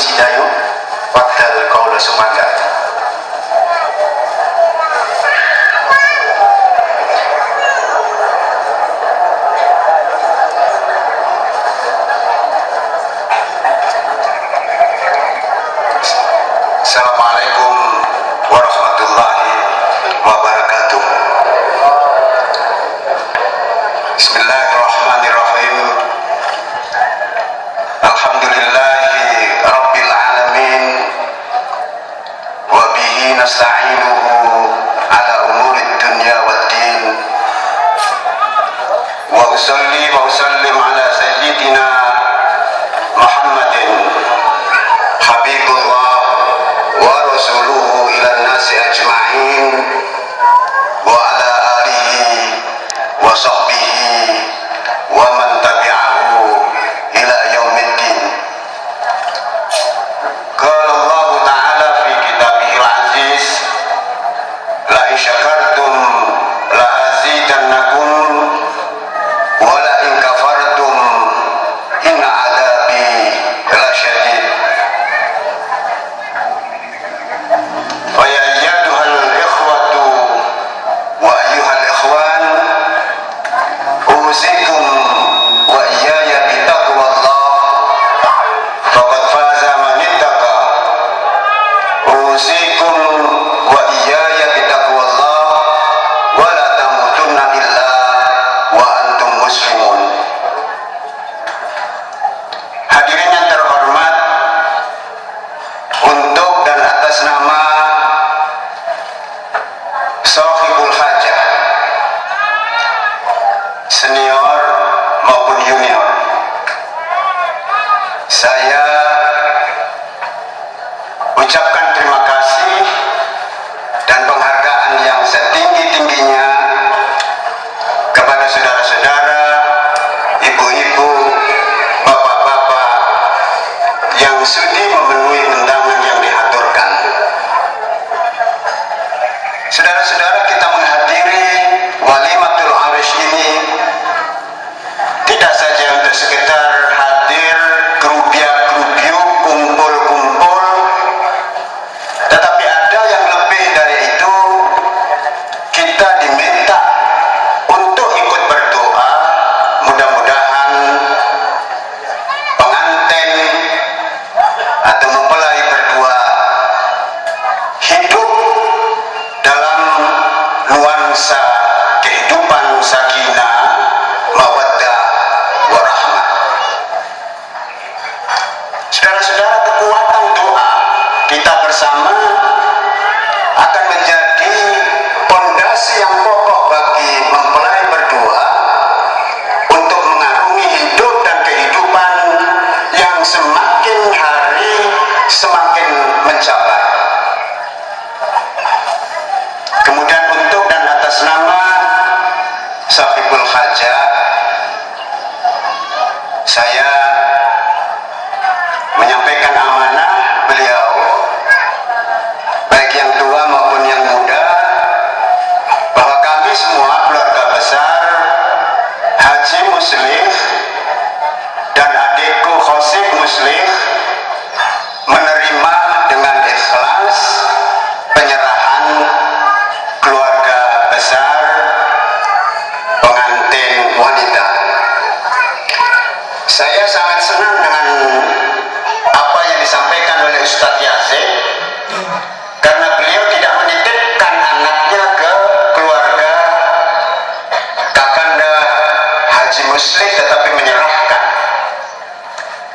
Cidayu Wakdal Kaula Sumangga. Assalamualaikum warahmatullahi wabarakatuh. Bismillahirrahmanirrahim. Alhamdulillahi rabbil alamin wa bihi nasta'inuhu ala umurid dunya waddin wa usalli wa usallim ala sayyidina Muhammadin habibullah wa rasuluhu ila nasi ajma'in wa ala alihi wa sahbihi wa man tabi'ahu ila yaumiddin. Qala Allah ta'ala fi kitabihil aziz la in syakartum la azidannakum wa la in kafartum inna adabi lasyadid. Fa ya ayyuhal ikhwatu wa ayyuhal ikhwan usikum wa iyaya bitaqwallah faqad faza man ittaqa. Usikum wa iyaya bitaqwallah wa la tamutunna illa wa antum muslimun. Hadirin yang terhormat, untuk dan atas nama Sahibul Hajah senior maupun junior, saya ucapkan terima kasih dan penghargaan yang setinggi-tingginya kepada saudara-saudara, ibu-ibu, bapak-bapak yang sudi memenuhi undangan yang diaturkan. Saudara-saudara, kita menghadiri walimatul arish ini tidak saja untuk sekedar hadir kerubiak-kerubiuk, kumpul-kumpul, tetapi ada yang lebih dari itu. Kita diminta untuk ikut berdoa, mudah-mudahan pengantin atau mempelai berdua hidup dalam nuansa kehidupan sakinah, mawaddah, warahmah. Saudara-saudara, kekuatan doa kita bersama akan menjadi pondasi yang kokoh bagi mempelai berdua untuk mengarungi hidup dan kehidupan yang semakin hari semakin mencapai. Kemudian untuk dan atas nama Sahibul Hajah, saya menyampaikan amanah beliau, baik yang tua maupun yang muda, bahwa kami semua keluarga besar Haji Muslih dan adikku Khosib Muslih menerima dengan ikhlas penyerahan keluarga besar pengantin wanita. Saya sangat senang dengan apa yang disampaikan oleh Ustadz Yazid, karena beliau tidak menitipkan anaknya ke keluarga Kakanda Haji Muslih, tetapi menyerahkan.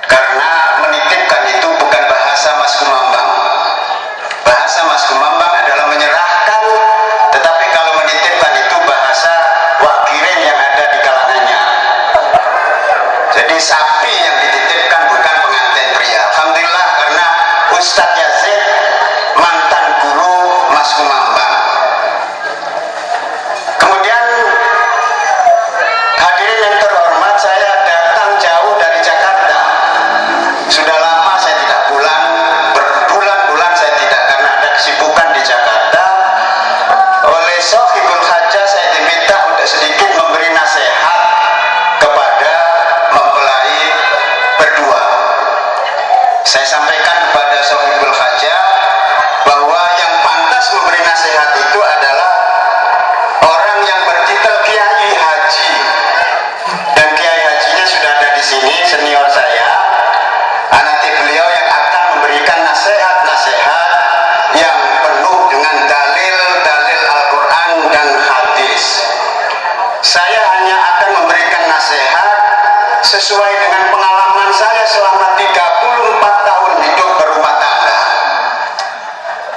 Karena menitipkan itu bukan bahasa Mas Kumambang. Bahasa Mas Kumambang adalah menyerahkan, tetapi kalau menitipkan itu bahasa wakirin yang ada di kalangannya. Jadi sapi yang dititipkan bukan pengantin pria. Alhamdulillah, karena Ustadz Yazid mantan guru Mas Kumambang. Kemudian hadirin yang terhormat, saya sampaikan kepada Sohibul Hajah bahwa yang pantas memberi nasihat itu adalah orang yang bertitel Kiai Haji, dan Kiai Hajinya sudah ada di sini, senior saya. Nanti beliau yang akan memberikan nasihat-nasihat yang penuh dengan dalil-dalil Al-Quran dan hadis. Saya hanya akan memberikan nasihat sesuai dengan pengalaman saya selama 34 tahun hidup berumah tangga.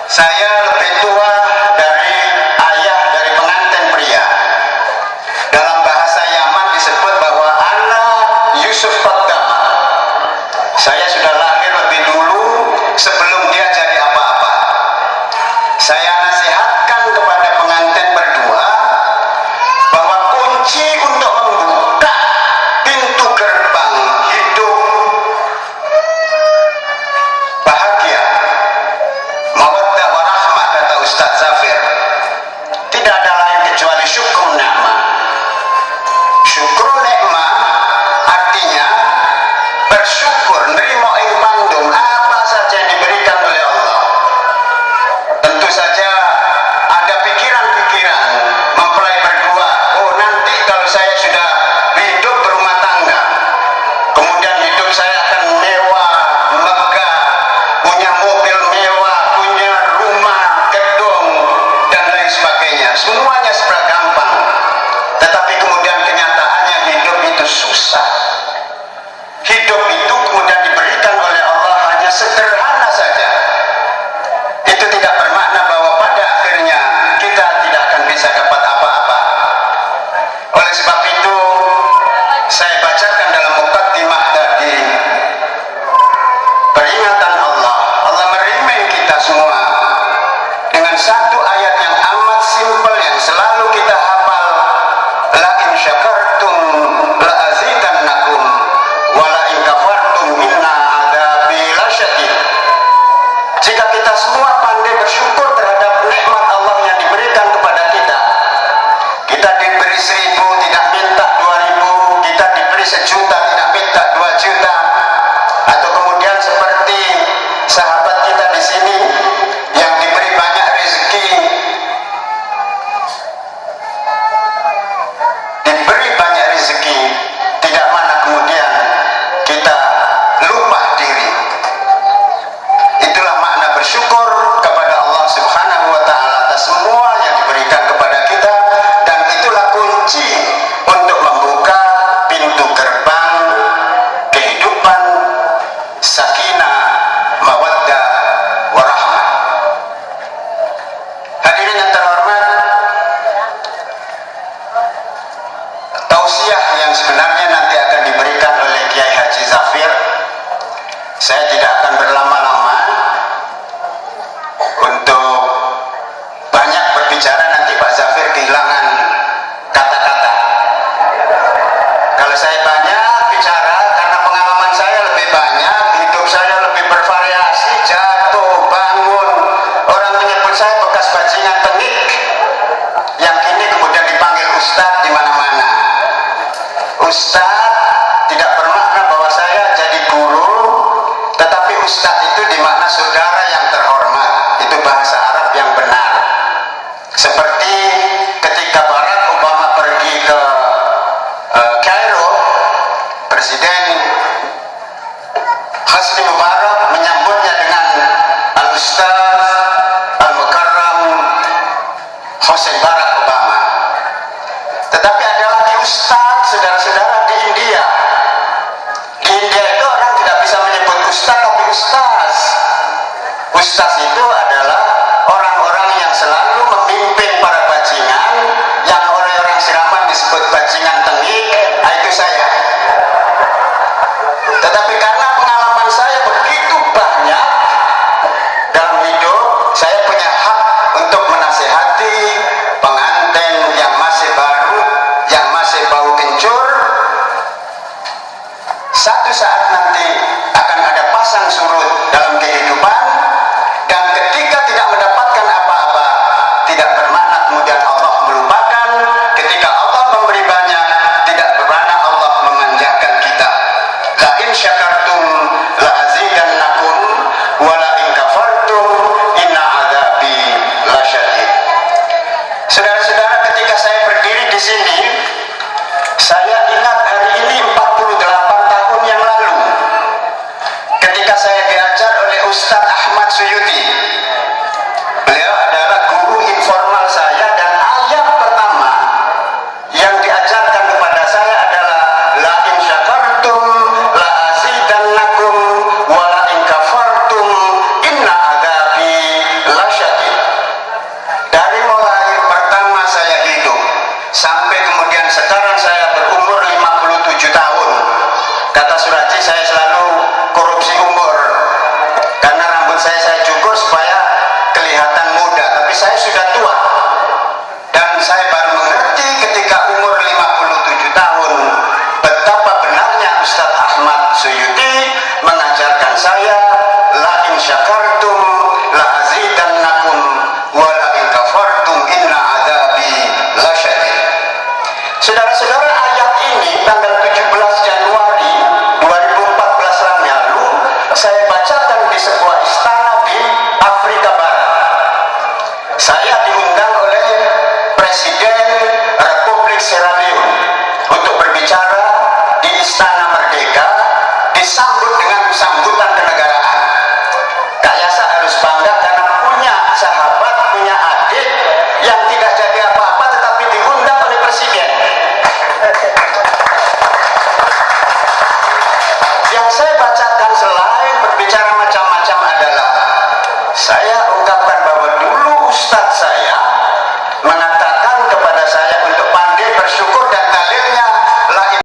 Saya lebih tua dari ayah dari pengantin pria. Dalam bahasa Yaman disebut bahwa ana Yusuf Qaddam. Saya sudah lahir lebih dulu sebelum dia jadi apa-apa. Saya nasihatkan kepada pengantin berdua bahwa kunci untuk membuka pintu gerbang hidup bahagia, mawaddah warahmah, kata Ustaz Zafir, tidak ada lain kecuali syukur nikmat. Syukur nikmat artinya bersyukur, nerimo ing pandum apa saja yang diberikan oleh Allah. Tentu saja ada pikiran-pikiran mempelai berdua, oh nanti kalau saya sudah hidup berumah tangga, kemudian hidup saya akan mewah, megah, punya mobil mewah, punya rumah, gedung, dan lain sebagainya. Semuanya serba gampang. Tetapi kemudian kenyataannya hidup itu susah. Hidup itu kemudian diberikan oleh Allah hanya sederhana saja. Itu tidak bermakna bahwa pada akhirnya kita tidak akan bisa dapat apa-apa. Oleh sebab itu saya bacakan dalam muqaddimah tadi peringatan Allah. Allah merimeng kita semua dengan satu ayat yang amat simpel yang selalu kita hafal. La in syakartum la azidannakum wa la in kafartum inna adzabi lasyadid. Jika kita semua pandai bersyukur terhadap nikmat Allah yang diberikan kepada kita, kita diberi 1.000 tidak minta 2.000, kita diberi 1 juta tidak minta 2 juta, atau kemudian seperti sahabat kita di sini yang diberi banyak rezeki, tidak mana kemudian kita lupa diri. Itulah makna bersyukur kepada Allah Subhanahu wa Ta'ala atas semua yang diberikan kepada kita, dan itulah kunci untuk membuka pintu gerbang kehidupan sakinah, mawaddah, warahmah. Hadirin yang terhormat, tausiah yang sebenarnya nanti akan diberikan oleh Kiai Haji Zafir, saya tidak akan berlama-lama untuk banyak berbicara, nanti Pak Zafir kehilangan kata-kata. Kalau saya banyak bicara, karena pengalaman saya lebih banyak, hidup saya lebih bervariasi, jatuh, bangun, orang menyebut saya bekas bajingan tengik, yang kini kemudian dipanggil Ustadz di mana-mana. Ustadz tidak bermakna bahwa saya jadi guru, tetapi Ustadz itu dimakna saudara yang terhormat. Itu bahasa Arab yang benar. Seperti ketika Barack Obama pergi ke Kairo, Presiden Hosni Mubarak menyambutnya dengan Al-Ustadz Al-Mukarram Hosni Barack Obama. Tetapi ada lagi Ustadz, saudara-saudara, di India. Di India itu orang tidak bisa menyebut Ustadz, tapi Ustaz. Ustaz itu adalah orang-orang yang selalu memimpin para bajingan, yang oleh orang Siraman disebut bajingan tengik. Nah, itu saya. Tetapi karena pengalaman saya begitu banyak dalam hidup, saya punya hak untuk menasehati pengantin yang masih baru, yang masih bau kencur. Satu saat nanti akan ada pasang surut dalam kehidupan, dan ketika saya bacakan di sebuah istana di Afrika Barat. Saya diundang oleh Presiden Republik Sierra Leone untuk berbicara di Istana Merdeka, disambut dengan sambutan kenegaraan. Kak Yasa harus bangga karena punya sahabat, punya adik yang tidak jadi apa-apa tetapi diundang oleh Presiden. Yang saya bacakan selain berbicara macam-macam adalah saya ungkapkan bahwa dulu Ustadz saya